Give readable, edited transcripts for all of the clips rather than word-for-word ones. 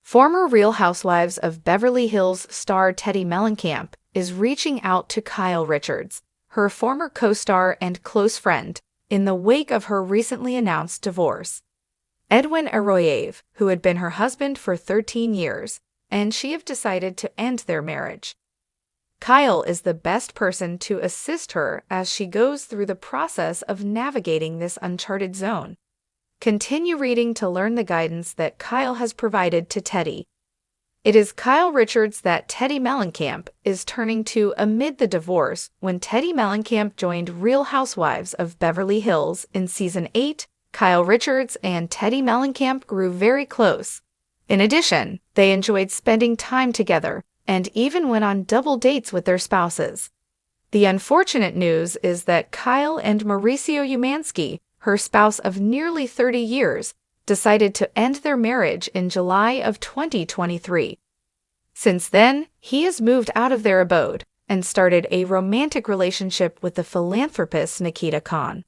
Former Real Housewives of Beverly Hills star Teddi Mellencamp is reaching out to Kyle Richards, her former co-star and close friend, in the wake of her recently announced divorce. Edwin and Rhobh, who had been her husband for 13 years, and she have decided to end their marriage. Kyle is the best person to assist her as she goes through the process of navigating this uncharted zone. Continue reading to learn the guidance that Kyle has provided to Teddi. It is Kyle Richards that Teddi Mellencamp is turning to amid the divorce. When Teddi Mellencamp joined Real Housewives of Beverly Hills in Season 8, Kyle Richards and Teddi Mellencamp grew very close. In addition, they enjoyed spending time together and even went on double dates with their spouses. The unfortunate news is that Kyle and Mauricio Umansky, her spouse of nearly 30 years, decided to end their marriage in July of 2023. Since then, he has moved out of their abode and started a romantic relationship with the philanthropist Nikita Khan.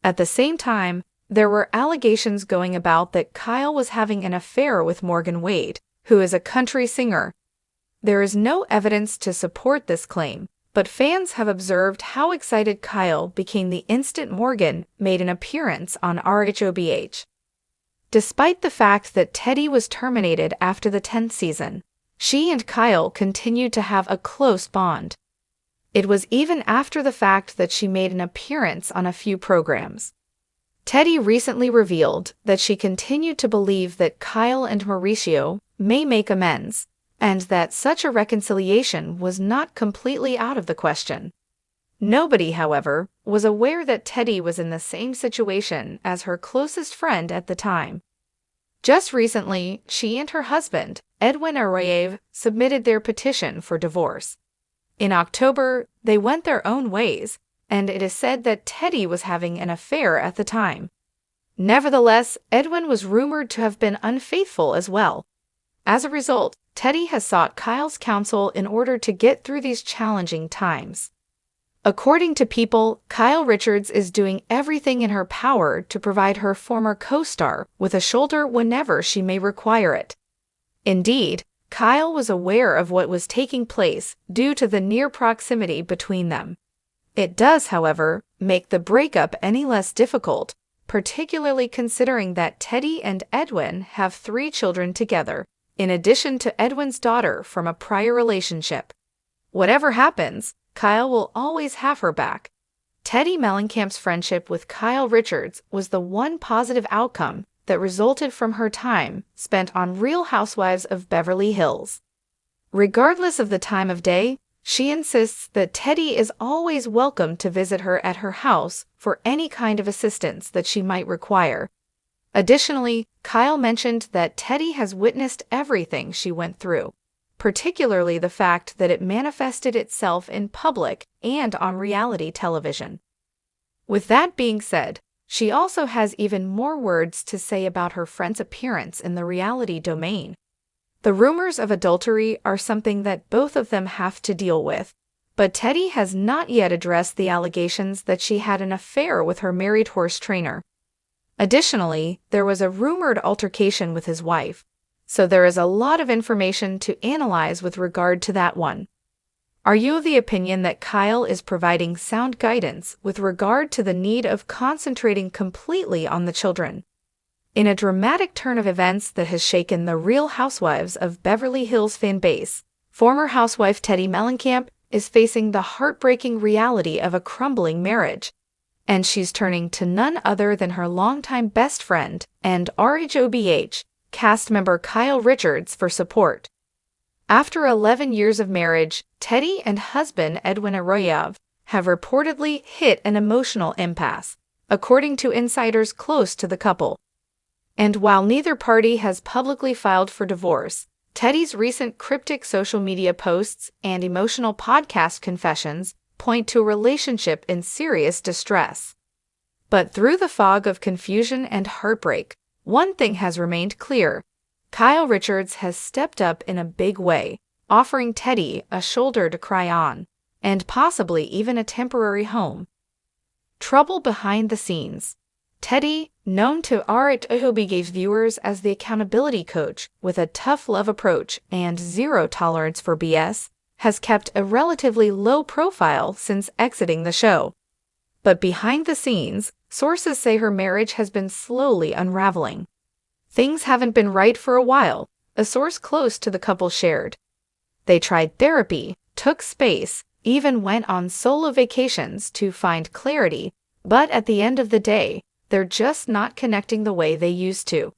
At the same time, there were allegations going about that Kyle was having an affair with Morgan Wade, who is a country singer. There is no evidence to support this claim, but fans have observed how excited Kyle became the instant Morgan made an appearance on Rhobh. Despite the fact that Teddi was terminated after the 10th season, she and Kyle continued to have a close bond. It was even after the fact that she made an appearance on a few programs. Teddi recently revealed that she continued to believe that Kyle and Mauricio may make amends, and that such a reconciliation was not completely out of the question. Nobody, however, was aware that Teddi was in the same situation as her closest friend at the time. Just recently, she and her husband, Edwin and Rhobh, submitted their petition for divorce. In October, they went their own ways, and it is said that Teddi was having an affair at the time. Nevertheless, Edwin was rumored to have been unfaithful as well. As a result, Teddi has sought Kyle's counsel in order to get through these challenging times. According to People, Kyle Richards is doing everything in her power to provide her former co-star with a shoulder whenever she may require it. Indeed, Kyle was aware of what was taking place due to the near proximity between them. It does, however, make the breakup any less difficult, particularly considering that Teddi and Edwin have 3 children together, in addition to Edwin's daughter from a prior relationship. Whatever happens, Kyle will always have her back. Teddi Mellencamp's friendship with Kyle Richards was the one positive outcome that resulted from her time spent on Real Housewives of Beverly Hills. Regardless of the time of day, she insists that Teddi is always welcome to visit her at her house for any kind of assistance that she might require. Additionally, Kyle mentioned that Teddi has witnessed everything she went through, particularly the fact that it manifested itself in public and on reality television. With that being said, she also has even more words to say about her friend's appearance in the reality domain. The rumors of adultery are something that both of them have to deal with, but Teddi has not yet addressed the allegations that she had an affair with her married horse trainer. Additionally, there was a rumored altercation with his wife, so there is a lot of information to analyze with regard to that one. Are you of the opinion that Kyle is providing sound guidance with regard to the need of concentrating completely on the children? In a dramatic turn of events that has shaken the Real Housewives of Beverly Hills fan base, former housewife Teddi Mellencamp is facing the heartbreaking reality of a crumbling marriage, and she's turning to none other than her longtime best friend and Rhobh cast member Kyle Richards for support. After 11 years of marriage, Teddi and husband Edwin and Rhobh have reportedly hit an emotional impasse, according to insiders close to the couple. And while neither party has publicly filed for divorce, Teddi's recent cryptic social media posts and emotional podcast confessions point to a relationship in serious distress. But through the fog of confusion and heartbreak, one thing has remained clear. Kyle Richards has stepped up in a big way, offering Teddi a shoulder to cry on, and possibly even a temporary home. Trouble behind the scenes. Teddi, known to Rhobh, gave viewers as the accountability coach with a tough love approach and zero tolerance for BS, has kept a relatively low profile since exiting the show. But behind the scenes, sources say her marriage has been slowly unraveling. Things haven't been right for a while, a source close to the couple shared. They tried therapy, took space, even went on solo vacations to find clarity, but at the end of the day, they're just not connecting the way they used to.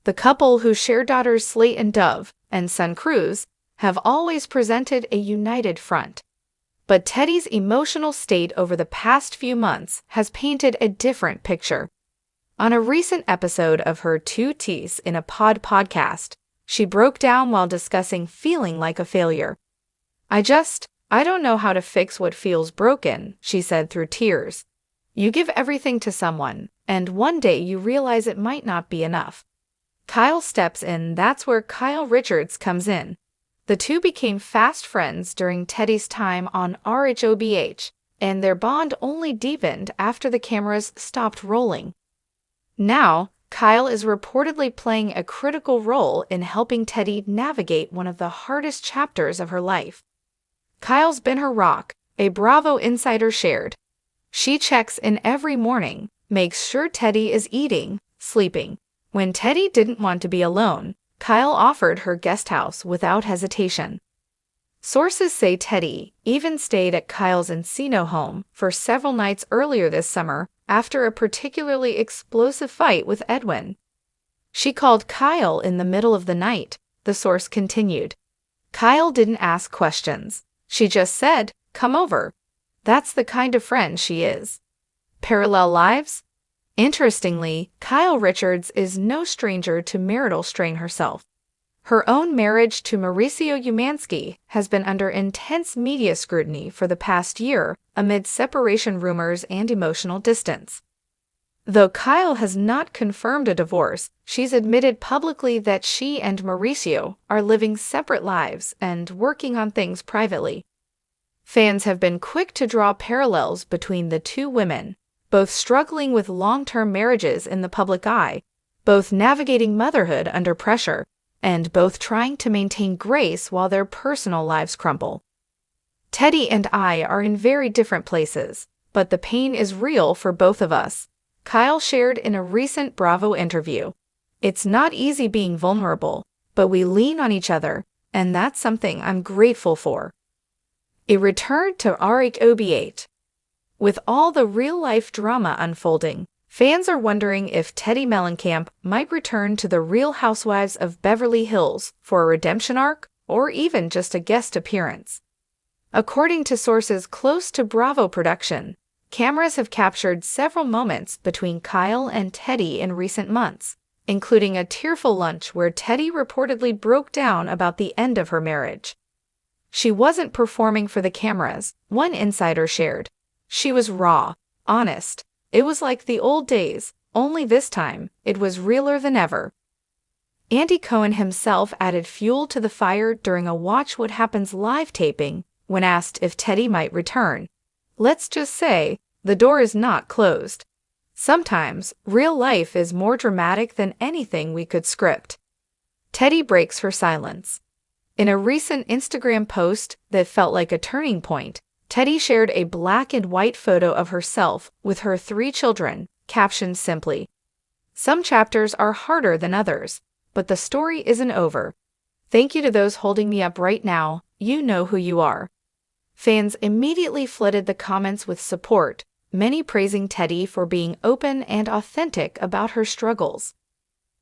The couple, who share daughters Slate and Dove, and son Cruz, have always presented a united front. But Teddi's emotional state over the past few months has painted a different picture. On a recent episode of her Two Teas in a Pod podcast, she broke down while discussing feeling like a failure. I don't know how to fix what feels broken," she said through tears. You give everything to someone, and one day you realize it might not be enough. Kyle steps in. That's where Kyle Richards comes in. The two became fast friends during Teddi's time on Rhobh, and their bond only deepened after the cameras stopped rolling. Now, Kyle is reportedly playing a critical role in helping Teddi navigate one of the hardest chapters of her life. Kyle's been her rock, a Bravo insider shared. She checks in every morning, makes sure Teddi is eating, sleeping. When Teddi didn't want to be alone, Kyle offered her guest house without hesitation. Sources say Teddi even stayed at Kyle's Encino home for several nights earlier this summer after a particularly explosive fight with Edwin. She called Kyle in the middle of the night, the source continued. Kyle didn't ask questions. She just said, "Come over." That's the kind of friend she is. Parallel lives? Interestingly, Kyle Richards is no stranger to marital strain herself. Her own marriage to Mauricio Umansky has been under intense media scrutiny for the past year amid separation rumors and emotional distance. Though Kyle has not confirmed a divorce, she's admitted publicly that she and Mauricio are living separate lives and working on things privately. Fans have been quick to draw parallels between the two women, both struggling with long-term marriages in the public eye, both navigating motherhood under pressure, and both trying to maintain grace while their personal lives crumble. Teddi and I are in very different places, but the pain is real for both of us, Kyle shared in a recent Bravo interview. It's not easy being vulnerable, but we lean on each other, and that's something I'm grateful for. A return to Rhobh. With all the real-life drama unfolding, fans are wondering if Teddi Mellencamp might return to the Real Housewives of Beverly Hills for a redemption arc or even just a guest appearance. According to sources close to Bravo production, cameras have captured several moments between Kyle and Teddi in recent months, including a tearful lunch where Teddi reportedly broke down about the end of her marriage. She wasn't performing for the cameras, one insider shared. She was raw, honest. It was like the old days, only this time, it was realer than ever. Andy Cohen himself added fuel to the fire during a Watch What Happens live taping when asked if Teddi might return. Let's just say, the door is not closed. Sometimes, real life is more dramatic than anything we could script. Teddi breaks her silence. In a recent Instagram post that felt like a turning point, Teddi shared a black and white photo of herself with her 3 children, captioned simply, "Some chapters are harder than others, but the story isn't over. Thank you to those holding me up right now, you know who you are." Fans immediately flooded the comments with support, many praising Teddi for being open and authentic about her struggles.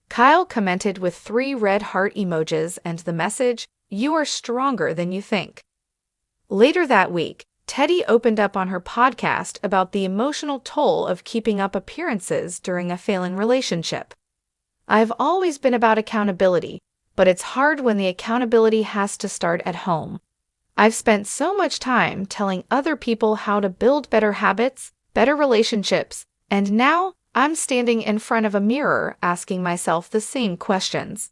Kyle commented with 3 red heart emojis and the message, "You are stronger than you think." Later that week, Teddi opened up on her podcast about the emotional toll of keeping up appearances during a failing relationship. "I've always been about accountability, but it's hard when the accountability has to start at home. I've spent so much time telling other people how to build better habits, better relationships, and now I'm standing in front of a mirror asking myself the same questions."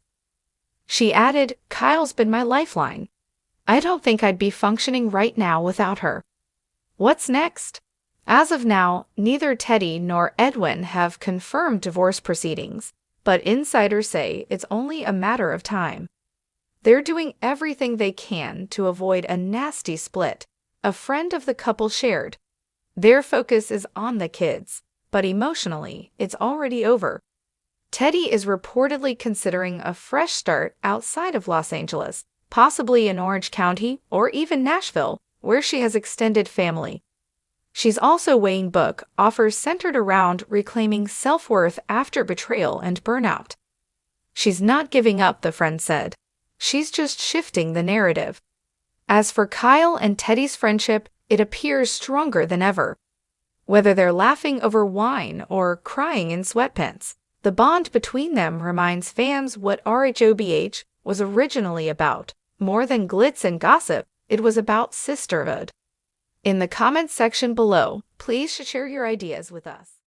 She added, "Kyle's been my lifeline. I don't think I'd be functioning right now without her." What's next? As of now, neither Teddi nor Edwin have confirmed divorce proceedings, but insiders say it's only a matter of time. They're doing everything they can to avoid a nasty split, a friend of the couple shared. Their focus is on the kids, but emotionally, it's already over. Teddi is reportedly considering a fresh start outside of Los Angeles, possibly in Orange County or even Nashville, where she has extended family. She's also weighing book offers centered around reclaiming self-worth after betrayal and burnout. She's not giving up, the friend said. She's just shifting the narrative. As for Kyle and Teddi's friendship, it appears stronger than ever. Whether they're laughing over wine or crying in sweatpants, the bond between them reminds fans what RHOBH was originally about. More than glitz and gossip, it was about sisterhood. In the comments section below, please share your ideas with us.